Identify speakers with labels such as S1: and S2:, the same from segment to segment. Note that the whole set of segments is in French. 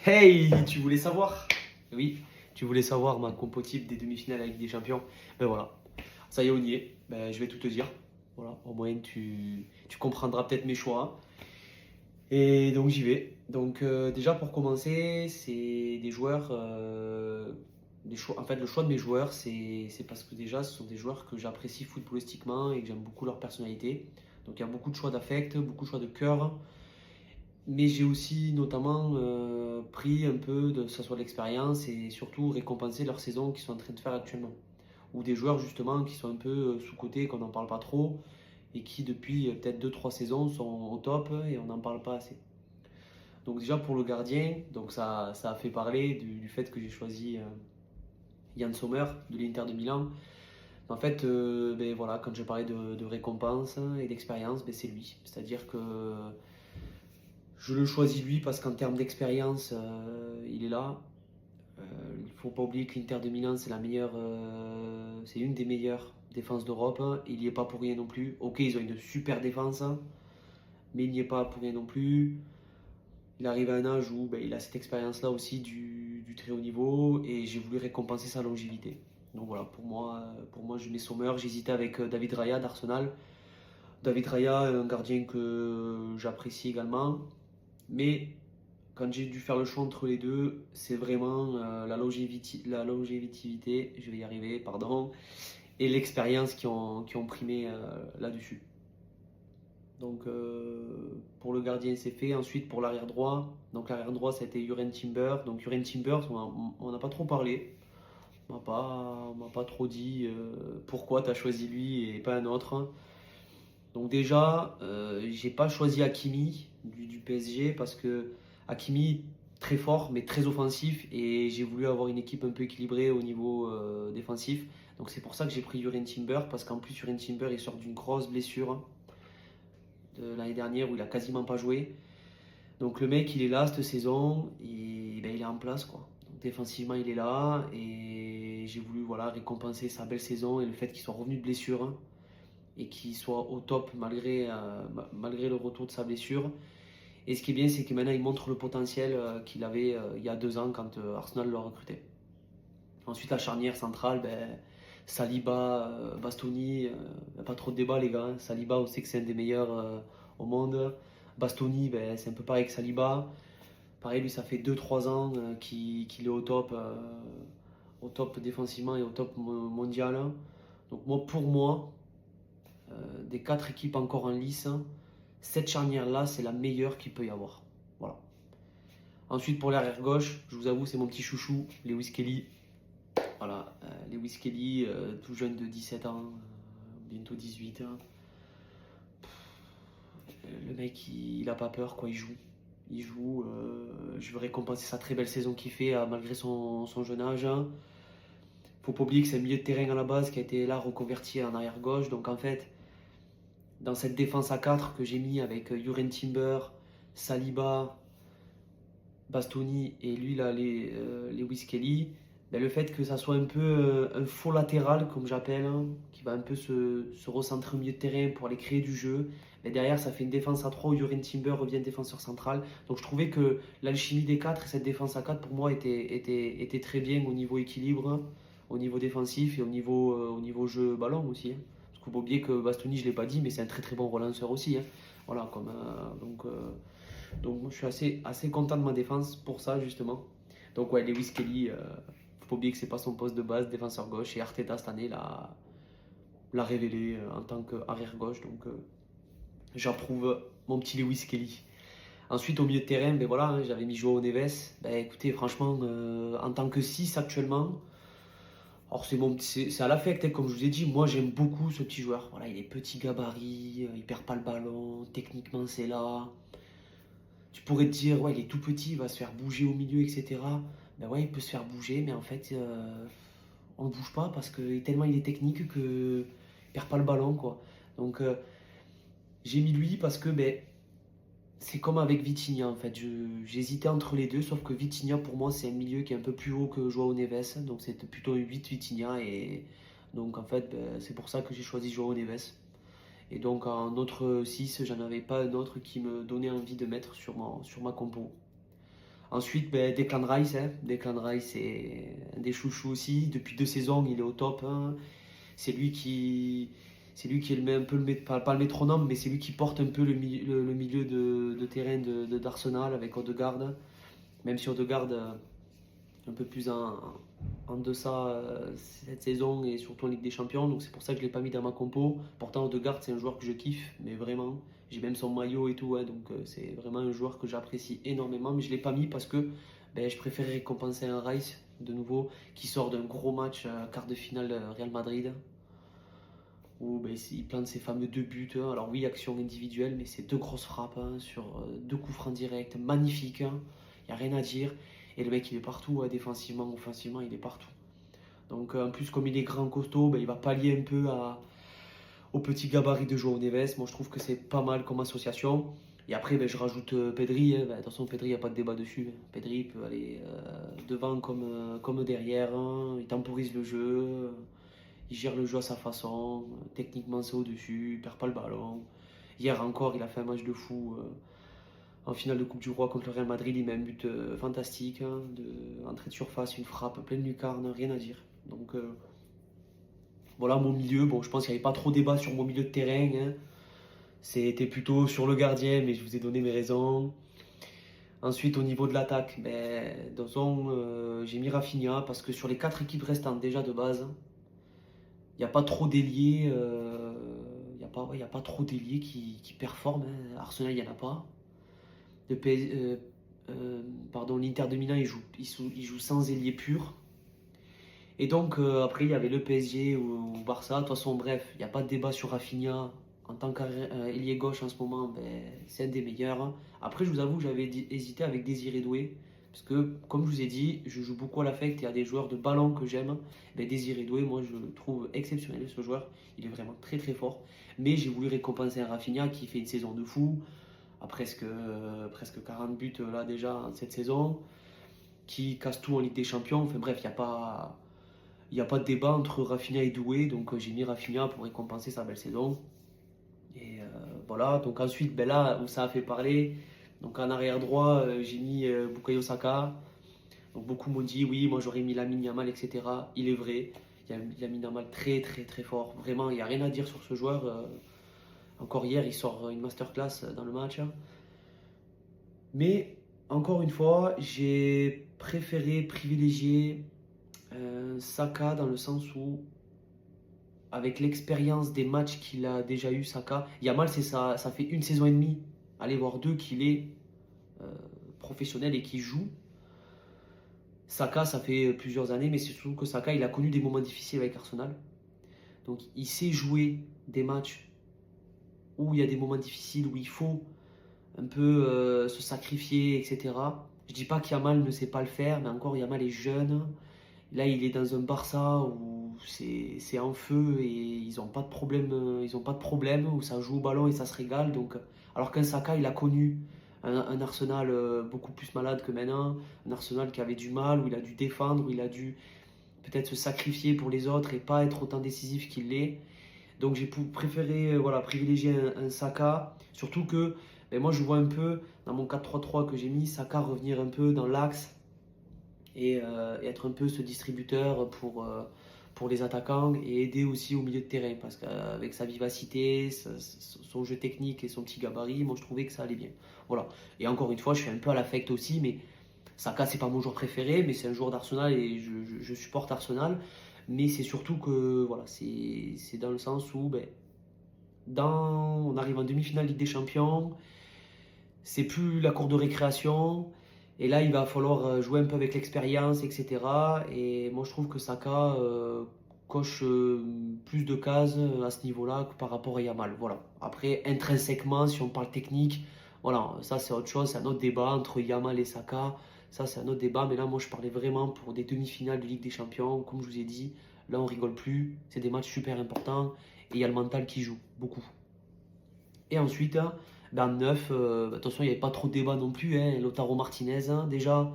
S1: Hey, tu voulais savoir? Oui, tu voulais savoir ma compo type des demi-finales avec des champions. Ben voilà, ça y est, on y est. Ben, je vais tout te dire. Voilà, au moins tu comprendras peut-être mes choix. Et donc j'y vais. Donc déjà pour commencer, c'est des joueurs, des choix. En fait, le choix de mes joueurs, c'est parce que déjà, ce sont des joueurs que j'apprécie footballistiquement et que j'aime beaucoup leur personnalité. Donc il y a beaucoup de choix d'affect, beaucoup de choix de cœur. Mais j'ai aussi notamment pris un peu de ça soit de l'expérience et surtout récompenser leur saison qu'ils sont en train de faire actuellement. Ou des joueurs justement qui sont un peu sous-cotés, qu'on n'en parle pas trop, et qui depuis peut-être deux trois saisons sont au top et on n'en parle pas assez. Donc déjà pour le gardien, donc ça a fait parler du fait que j'ai choisi Yann Sommer de l'Inter de Milan. En fait, ben voilà, quand je parlais de récompense et d'expérience, ben c'est lui. C'est-à-dire que je le choisis lui parce qu'en termes d'expérience, il est là. Il ne faut pas oublier que l'Inter de Milan, c'est une des meilleures défenses d'Europe. Il n'y est pas pour rien non plus. Ok, ils ont une super défense, mais il n'y est pas pour rien non plus. Il arrive à un âge où ben, il a cette expérience-là aussi du très haut niveau et j'ai voulu récompenser sa longévité. Donc voilà, pour moi je mets Sommer. J'hésitais avec David Raya d'Arsenal. David Raya, un gardien que j'apprécie également. Mais quand j'ai dû faire le choix entre les deux, c'est vraiment la longévité, je vais y arriver, pardon, et l'expérience qui ont primé là-dessus. Donc pour le gardien, c'est fait. Ensuite, pour l'arrière droit, donc l'arrière droit, ça a été Juren Timber. Donc Juren Timber, on n'a pas trop parlé. On m'a pas trop dit pourquoi tu as choisi lui et pas un autre. Donc déjà, j'ai pas choisi Hakimi du PSG parce que Hakimi très fort mais très offensif et j'ai voulu avoir une équipe un peu équilibrée au niveau défensif. Donc c'est pour ça que j'ai pris Juren Timber parce qu'en plus Juren Timber il sort d'une grosse blessure de l'année dernière où il a quasiment pas joué. Donc le mec il est là cette saison et ben, il est en place quoi. Donc, défensivement il est là et j'ai voulu voilà récompenser sa belle saison et le fait qu'il soit revenu de blessure et qu'il soit au top malgré le retour de sa blessure. Et ce qui est bien, c'est que maintenant il montre le potentiel qu'il avait il y a deux ans quand Arsenal l'a recruté. Ensuite, la charnière centrale, ben, Saliba, Bastoni, pas trop de débat les gars. Saliba, on sait que c'est un des meilleurs au monde. Bastoni, ben, c'est un peu pareil que Saliba. Pareil, lui, ça fait deux trois ans qu'il est au top défensivement et au top mondial. Donc moi, pour moi, des quatre équipes encore en lice, cette charnière-là, c'est la meilleure qu'il peut y avoir. Voilà. Ensuite, pour l'arrière gauche, je vous avoue, c'est mon petit chouchou, Lewis Kelly. Voilà, Lewis Kelly, tout jeune de 17 ans, bientôt 18 ans. Le mec, il a pas peur, quoi, il joue. Il joue, je veux récompenser sa très belle saison qu'il fait malgré son jeune âge. Faut pas oublier que c'est un milieu de terrain à la base qui a été là reconverti en arrière gauche. Donc en fait, dans cette défense à 4 que j'ai mis avec Juren Timber, Saliba, Bastoni et lui, là, Lewis Kelly, ben, le fait que ça soit un peu un faux latéral, comme j'appelle, hein, qui va un peu se recentrer au milieu de terrain pour aller créer du jeu, mais derrière, ça fait une défense à 3 où Juren Timber revient défenseur central. Donc je trouvais que l'alchimie des 4 et cette défense à 4 pour moi était très bien au niveau équilibre, au niveau défensif et au niveau jeu ballon aussi. Hein. Parce qu'il faut pas oublier que Bastoni, je ne l'ai pas dit, mais c'est un très très bon relanceur aussi. Hein. Voilà, donc moi, je suis assez content de ma défense pour ça justement. Donc ouais, Lewis Kelly, faut pas oublier que c'est pas son poste de base, défenseur gauche, et Arteta cette année l'a révélé en tant qu'arrière gauche. Donc j'approuve mon petit Lewis Kelly. Ensuite au milieu de terrain, ben voilà, hein, j'avais mis Joao Neves. Ben écoutez, franchement, en tant que 6 actuellement, alors c'est à l'affect, hein, comme je vous ai dit, moi j'aime beaucoup ce petit joueur. Voilà, il est petit gabarit, il perd pas le ballon, techniquement c'est là. Tu pourrais te dire, ouais, il est tout petit, il va se faire bouger au milieu, etc. Ben ouais, il peut se faire bouger, mais en fait, on ne bouge pas parce que tellement il est technique que il perd pas le ballon, quoi. Donc, j'ai mis lui parce que ben, c'est comme avec Vitinha, en fait. J'hésitais entre les deux, sauf que Vitinha, pour moi, c'est un milieu qui est un peu plus haut que Joao Neves. Donc, c'est plutôt 8 Vitinha. Et donc, en fait, ben, c'est pour ça que j'ai choisi Joao Neves. Et donc en autre 6, j'en avais pas un autre qui me donnait envie de mettre sur ma compo. Ensuite, ben, Declan Rice. Hein. Declan Rice, c'est un des chouchous aussi. Depuis 2 saisons, il est au top. Hein. C'est lui qui. C'est lui qui est un peu pas le métronome, mais c'est lui qui porte un peu le milieu de terrain d'Arsenal avec Odegaard. Même si Odegaard un peu plus en deçà cette saison et surtout en Ligue des Champions, donc c'est pour ça que je ne l'ai pas mis dans ma compo. Pourtant, Odegaard, c'est un joueur que je kiffe, mais vraiment, j'ai même son maillot et tout, hein, donc c'est vraiment un joueur que j'apprécie énormément, mais je ne l'ai pas mis parce que ben, je préférais récompenser un Rice, de nouveau, qui sort d'un gros match quart de finale Real Madrid, où ben, il plante ses fameux 2 buts. Hein. Alors oui, action individuelle, mais c'est 2 grosses frappes hein, sur 2 coups francs directs, magnifiques, hein. Il n'y a rien à dire. Et le mec, il est partout, hein, défensivement, offensivement, il est partout. Donc en plus, comme il est grand, costaud, ben, il va pallier un peu au petit gabarit de João Neves. Moi, je trouve que c'est pas mal comme association. Et après, ben, je rajoute Pedri. Hein. Ben, de toute façon, Pedri, il n'y a pas de débat dessus. Pedri peut aller devant comme derrière. Hein. Il temporise le jeu. Il gère le jeu à sa façon. Techniquement, c'est au-dessus. Il perd pas le ballon. Hier encore, il a fait un match de fou. En finale de Coupe du Roi contre le Real Madrid, il met un but fantastique. Hein, entrée de surface, une frappe pleine lucarne, rien à dire. Donc voilà, mon milieu. Bon, je pense qu'il n'y avait pas trop débat sur mon milieu de terrain. Hein. C'était plutôt sur le gardien, mais je vous ai donné mes raisons. Ensuite, au niveau de l'attaque, ben, de toute façon, j'ai mis Rafinha parce que sur les 4 équipes restantes, déjà de base, il n'y a pas trop d'ailiers. Il y a pas trop d'ailiers qui performent. Hein. Arsenal, il n'y en a pas. Pardon, l'Inter de Milan, il joue sans ailier pur. Et donc, après, il y avait le PSG ou Barça. De toute façon, bref, il n'y a pas de débat sur Rafinha. En tant qu'ailier gauche en ce moment, ben, c'est un des meilleurs. Après, je vous avoue que j'avais hésité avec Désiré Doué. Parce que, comme je vous ai dit, je joue beaucoup à l'affect et il y a des joueurs de ballon que j'aime. Ben, Désiré Doué, moi, je le trouve exceptionnel, ce joueur. Il est vraiment très très fort. Mais j'ai voulu récompenser un Rafinha qui fait une saison de fou. À presque 40 buts là déjà cette saison. Qui casse tout en Ligue des Champions. Enfin bref, il y a pas de débat entre Rafinha et Doué, donc j'ai mis Rafinha pour récompenser sa belle saison. Et voilà, donc ensuite, ben là où ça a fait parler, donc en arrière droit, j'ai mis Bukayo Saka. Donc beaucoup m'ont dit, oui, moi j'aurais mis Lamine Yamal, etc. Il est vrai, il y a Lamine Yamal très très très fort. Vraiment, il n'y a rien à dire sur ce joueur. Encore hier, il sort une masterclass dans le match. Mais encore une fois, j'ai préféré privilégier Saka dans le sens où, avec l'expérience des matchs qu'il a déjà eu, Saka, Yamal, ça fait 1 saison et demie, allez voir 2, qu'il est euh, professionnel et qu'il joue. Saka, ça fait plusieurs années, mais c'est surtout que Saka, il a connu des moments difficiles avec Arsenal. Donc il sait jouer des matchs où il y a des moments difficiles, où il faut un peu se sacrifier, etc. Je dis pas qu'Yamal ne sait pas le faire, mais encore Yamal est jeune. Là, il est dans un Barça où c'est en feu et ils n'ont pas de problème, où ça joue au ballon et ça se régale. Donc, alors qu'un Saka, il a connu un Arsenal beaucoup plus malade que maintenant, un Arsenal qui avait du mal, où il a dû défendre, où il a dû peut-être se sacrifier pour les autres et pas être autant décisif qu'il l'est. Donc j'ai préféré voilà, privilégier un Saka, surtout que ben, moi je vois un peu dans mon 4-3-3 que j'ai mis, Saka revenir un peu dans l'axe et être un peu ce distributeur pour les attaquants et aider aussi au milieu de terrain parce qu'avec sa vivacité, son jeu technique et son petit gabarit, moi je trouvais que ça allait bien. Voilà. Et encore une fois, je suis un peu à l'affect aussi, mais Saka c'est pas mon joueur préféré, mais c'est un joueur d'Arsenal et je supporte Arsenal. Mais c'est surtout que voilà, c'est dans le sens où ben, on arrive en demi-finale Ligue des Champions, c'est plus la cour de récréation. Et là, il va falloir jouer un peu avec l'expérience, etc. Et moi, je trouve que Saka coche plus de cases à ce niveau-là que par rapport à Yamal. Voilà. Après, intrinsèquement, si on parle technique, voilà, ça c'est autre chose, c'est un autre débat entre Yamal et Saka. Ça, c'est un autre débat. Mais là, moi, je parlais vraiment pour des demi-finales de Ligue des Champions. Comme je vous ai dit, là, on rigole plus. C'est des matchs super importants. Et il y a le mental qui joue beaucoup. Et ensuite, ben, neuf, attention, il n'y avait pas trop de débat non plus. Hein. Lautaro Martinez, hein, déjà,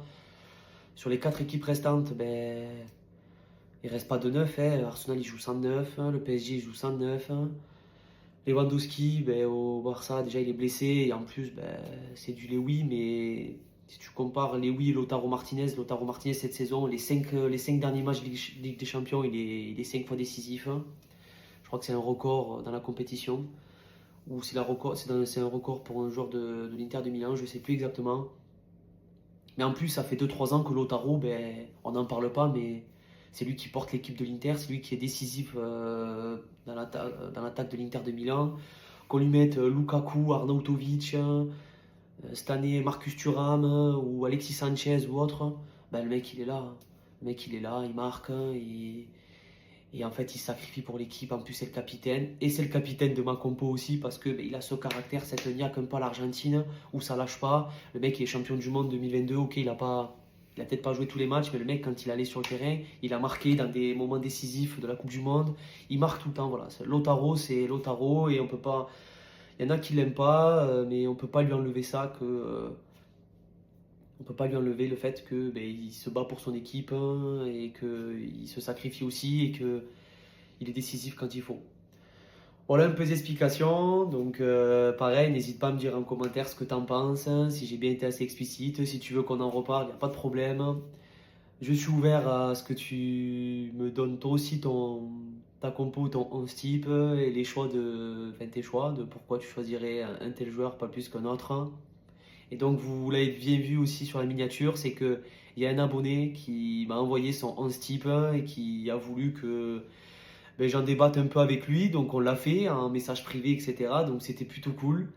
S1: sur les 4 équipes restantes, ben, il ne reste pas de neuf. Hein. Arsenal, il joue sans neuf. Hein. Le PSG, il joue sans neuf. Hein. Lewandowski, ben, au Barça, déjà, il est blessé. Et en plus, ben, c'est du Lewy, mais Si tu compares Lewy et Lautaro Martinez cette saison, les cinq derniers matchs de Ligue des Champions, il est 5 fois décisif. Je crois que c'est un record dans la compétition. Ou c'est un record pour un joueur de l'Inter de Milan, je ne sais plus exactement. Mais en plus, ça fait 2-3 ans que Lautaro, ben, on n'en parle pas, mais c'est lui qui porte l'équipe de l'Inter, c'est lui qui est décisif dans l'attaque de l'Inter de Milan. Qu'on lui mette Lukaku, Arnautovic, cette année Marcus Thuram ou Alexis Sanchez ou autre, ben, le mec il est là. Le mec il est là, il marque, et en fait il se sacrifie pour l'équipe. En plus c'est le capitaine, et c'est le capitaine de ma compo aussi parce que ben, il a ce caractère, cette niaque un peu à l'Argentine où ça lâche pas. Le mec il est champion du monde 2022, ok il a peut-être pas joué tous les matchs, mais le mec quand il allait sur le terrain, il a marqué dans des moments décisifs de la Coupe du Monde. Il marque tout le temps, voilà. Lautaro c'est Lautaro, et on peut pas. Il y en a qui l'aiment pas, mais on peut pas lui enlever ça on peut pas lui enlever le fait que ben, il se bat pour son équipe, hein, et qu'il se sacrifie aussi et que il est décisif quand il faut. Voilà un peu d'explications. Donc pareil, n'hésite pas à me dire en commentaire ce que tu en penses, hein, si j'ai bien été assez explicite. Si tu veux qu'on en reparle, il n'y a pas de problème. Je suis ouvert à ce que tu me donnes toi aussi ta compo, ton 11 type et tes choix de pourquoi tu choisirais un tel joueur pas plus qu'un autre. Et donc vous l'avez bien vu aussi sur la miniature, c'est que il y a un abonné qui m'a envoyé son 11 type et qui a voulu que ben, j'en débatte un peu avec lui. Donc on l'a fait en message privé, etc. Donc c'était plutôt cool.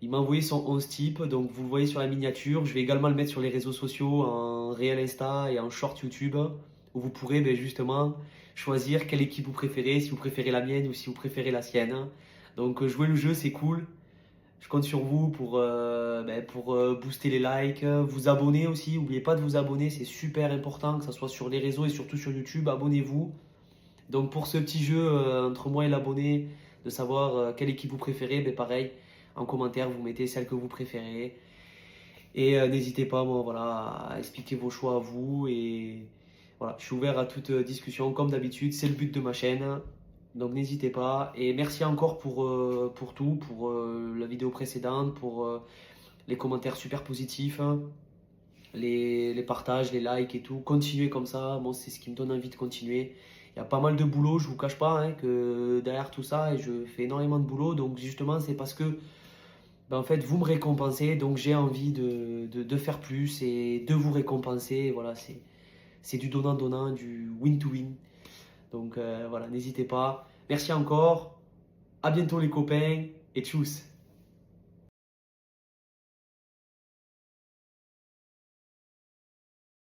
S1: Il m'a envoyé son 11 type, donc vous le voyez sur la miniature. Je vais également le mettre sur les réseaux sociaux, en réel Insta et en short YouTube, où vous pourrez ben, justement choisir quelle équipe vous préférez, si vous préférez la mienne ou si vous préférez la sienne. Donc jouer le jeu, c'est cool. Je compte sur vous pour booster les likes, vous abonner aussi. N'oubliez pas de vous abonner, c'est super important, que ce soit sur les réseaux et surtout sur YouTube. Abonnez-vous. Donc pour ce petit jeu entre moi et l'abonné, de savoir quelle équipe vous préférez, ben pareil, en commentaire, vous mettez celle que vous préférez. Et n'hésitez pas, moi, voilà, à expliquer vos choix à vous. Et voilà, je suis ouvert à toute discussion, comme d'habitude. C'est le but de ma chaîne. Donc n'hésitez pas. Et merci encore pour tout, pour la vidéo précédente, pour les commentaires super positifs, hein, les partages, les likes et tout. Continuez comme ça, moi c'est ce qui me donne envie de continuer. Il y a pas mal de boulot, je vous cache pas, hein, que derrière tout ça, et je fais énormément de boulot. Donc justement, c'est parce que ben, en fait, vous me récompensez, donc j'ai envie de faire plus et de vous récompenser. Voilà, c'est du donnant-donnant, du win-to-win. Donc voilà, n'hésitez pas. Merci encore. À bientôt les copains et tchuss.